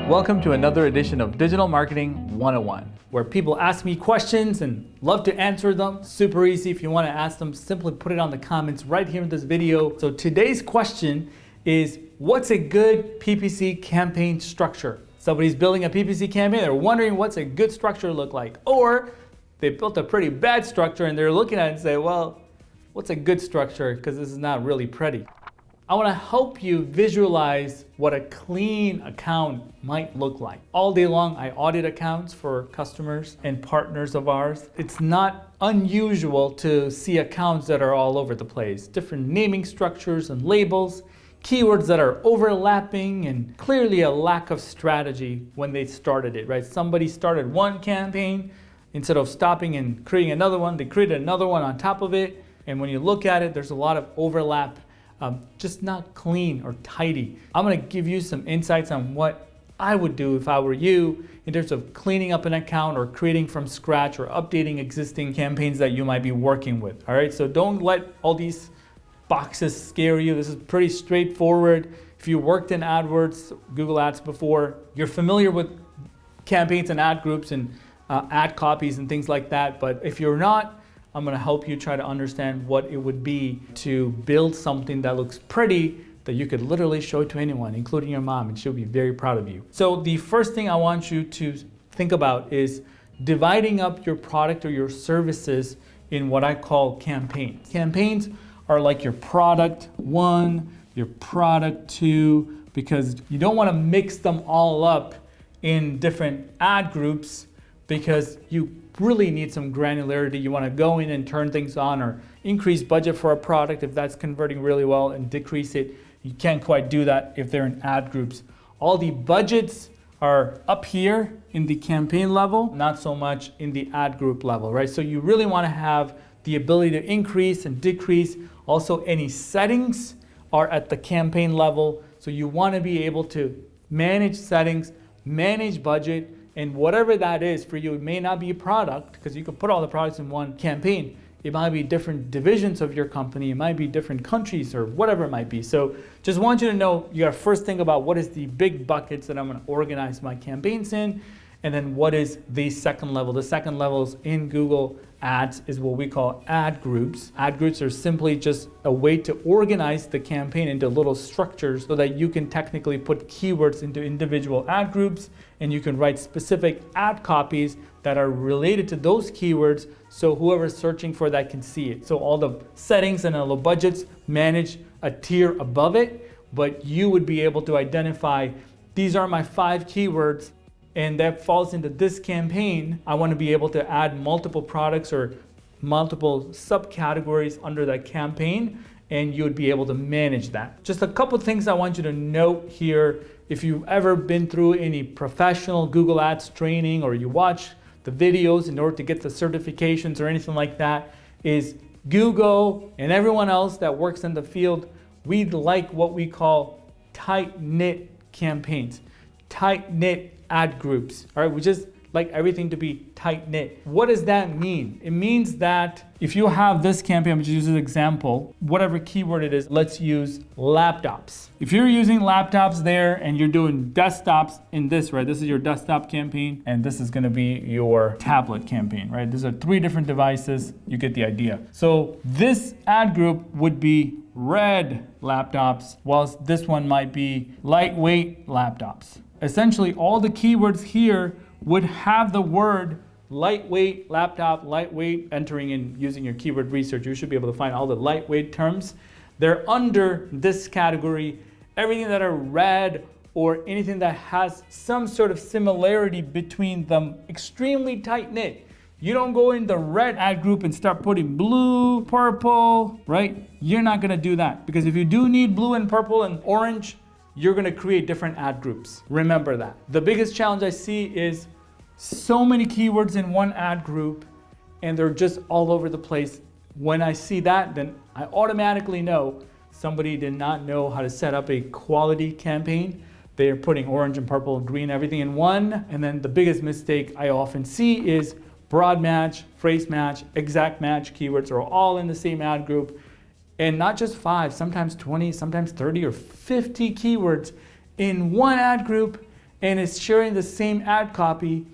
Welcome to another edition of Digital Marketing 101, where people ask me questions and love to answer them. Super easy. If you want to ask them, simply put it on the comments right here in this video. So today's question is, what's a good PPC campaign structure? Somebody's building a PPC campaign, they're wondering what's a good structure look like. Or they built a pretty bad structure and they're looking at it and say, well, what's a good structure? Because this is not really pretty. I want to help you visualize what a clean account might look like. All day long, I audit accounts for customers and partners of ours. It's not unusual to see accounts that are all over the place, different naming structures and labels, keywords that are overlapping, and clearly a lack of strategy when they started it, right? Somebody started one campaign, instead of stopping and creating another one, they created another one on top of it. And when you look at it, there's a lot of overlap. Just not clean or tidy. I'm gonna give you some insights on what I would do if I were you in terms of cleaning up an account or creating from scratch or updating existing campaigns that you might be working with. All right, so don't let all these boxes scare you. This is pretty straightforward. If you worked in AdWords, Google Ads before, you're familiar with campaigns and ad groups and ad copies and things like that. But if you're not, I'm going to help you try to understand what it would be to build something that looks pretty, that you could literally show to anyone, including your mom, and she'll be very proud of you. So the first thing I want you to think about is dividing up your product or your services in what I call campaigns. Campaigns are like your product one, your product two, because you don't want to mix them all up in different ad groups, because you really need some granularity. You want to go in and turn things on or increase budget for a product if that's converting really well and decrease it. You can't quite do that if they're in ad groups. All the budgets are up here in the campaign level, not so much in the ad group level, right? So you really want to have the ability to increase and decrease. Also, any settings are at the campaign level. So you want to be able to manage settings, manage budget, and whatever that is for you. It may not be a product, because you can put all the products in one campaign. It might be different divisions of your company. It might be different countries or whatever it might be. So just want you to know, you got to first think about what is the big buckets that I'm going to organize my campaigns in, and then what is the second level. The second level is in Google Ads is what we call ad groups. Ad groups are simply just a way to organize the campaign into little structures so that you can technically put keywords into individual ad groups, and you can write specific ad copies that are related to those keywords so whoever's searching for that can see it. So all the settings and all the budgets manage a tier above it, but you would be able to identify, these are my 5 keywords, and that falls into this campaign. I want to be able to add multiple products or multiple subcategories under that campaign, and you would be able to manage that. Just a couple things I want you to note here. If you've ever been through any professional Google Ads training, or you watch the videos in order to get the certifications or anything like that, is Google and everyone else that works in the field, we like what we call tight-knit campaigns, tight-knit ad groups. All right, we just like everything to be tight-knit. What does that mean? It means that if you have this campaign, which is an example, whatever keyword it is, let's use laptops. If you're using laptops there and you're doing desktops in this, right? This is your desktop campaign, and this is gonna be your tablet campaign, right? These are 3 different devices. You get the idea. So this ad group would be red laptops, whilst this one might be lightweight laptops. Essentially, all the keywords here would have the word lightweight, laptop, lightweight, entering in using your keyword research. You should be able to find all the lightweight terms. They're under this category. Everything that are red or anything that has some sort of similarity between them, extremely tight knit. You don't go in the red ad group and start putting blue, purple, right? You're not gonna do that, because if you do need blue and purple and orange, you're gonna create different ad groups. Remember that. The biggest challenge I see is so many keywords in one ad group, and they're just all over the place. When I see that, then I automatically know somebody did not know how to set up a quality campaign. They are putting orange and purple and green, everything in one. And then the biggest mistake I often see is broad match, phrase match, exact match keywords are all in the same ad group. And not just 5, sometimes 20, sometimes 30 or 50 keywords in one ad group, and is sharing the same ad copy,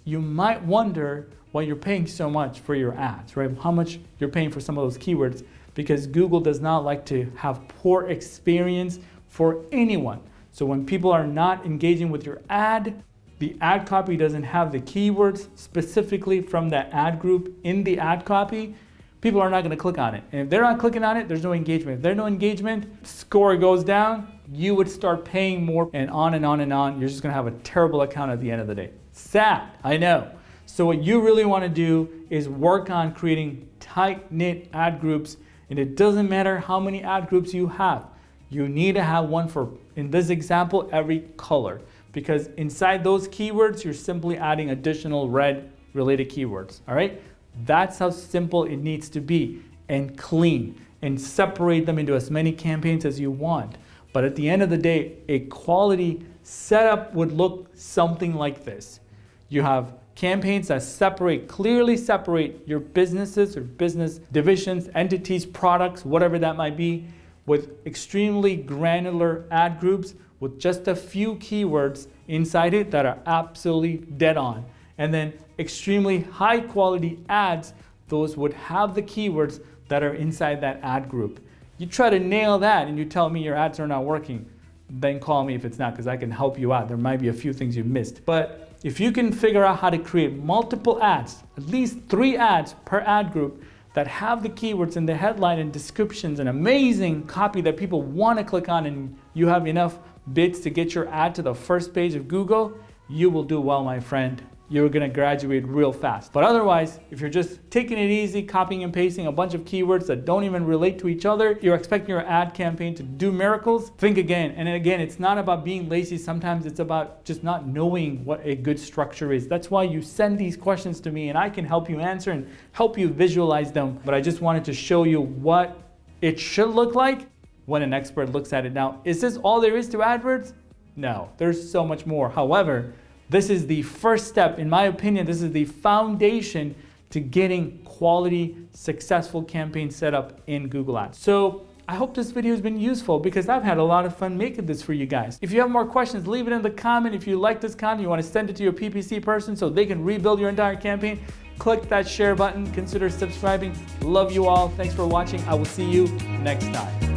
you might wonder why you're paying so much for your ads, right? How much you're paying for some of those keywords, because Google does not like to have poor experience for anyone. So when people are not engaging with your ad, the ad copy doesn't have the keywords specifically from that ad group in the ad copy, people are not going to click on it. And if they're not clicking on it, there's no engagement. If there's no engagement, score goes down, you would start paying more, and on and on and on. You're just going to have a terrible account at the end of the day. Sad, I know. So what you really want to do is work on creating tight-knit ad groups, and it doesn't matter how many ad groups you have. You need to have one for, in this example, every color, because inside those keywords, you're simply adding additional red related keywords, all right? That's how simple it needs to be, and clean, and separate them into as many campaigns as you want. But at the end of the day, a quality setup would look something like this. You have campaigns that clearly separate your businesses or business divisions, entities, products, whatever that might be, with extremely granular ad groups with just a few keywords inside it that are absolutely dead on. And then extremely high quality ads, those would have the keywords that are inside that ad group. You try to nail that and you tell me your ads are not working, then call me if it's not, because I can help you out. There might be a few things you missed. But if you can figure out how to create multiple ads, at least 3 ads per ad group that have the keywords in the headline and descriptions and amazing copy that people want to click on, and you have enough bids to get your ad to the first page of Google, you will do well, my friend. You're gonna graduate real fast. But otherwise, if you're just taking it easy, copying and pasting a bunch of keywords that don't even relate to each other, you're expecting your ad campaign to do miracles, think again. And again, it's not about being lazy. Sometimes it's about just not knowing what a good structure is. That's why you send these questions to me and I can help you answer and help you visualize them. But I just wanted to show you what it should look like when an expert looks at it. Now, is this all there is to AdWords? No, there's so much more. However, this is the first step, in my opinion. This is the foundation to getting quality, successful campaigns set up in Google Ads. So I hope this video has been useful, because I've had a lot of fun making this for you guys. If you have more questions, leave it in the comment. If you like this content, you want to send it to your PPC person so they can rebuild your entire campaign, click that share button, consider subscribing. Love you all. Thanks for watching. I will see you next time.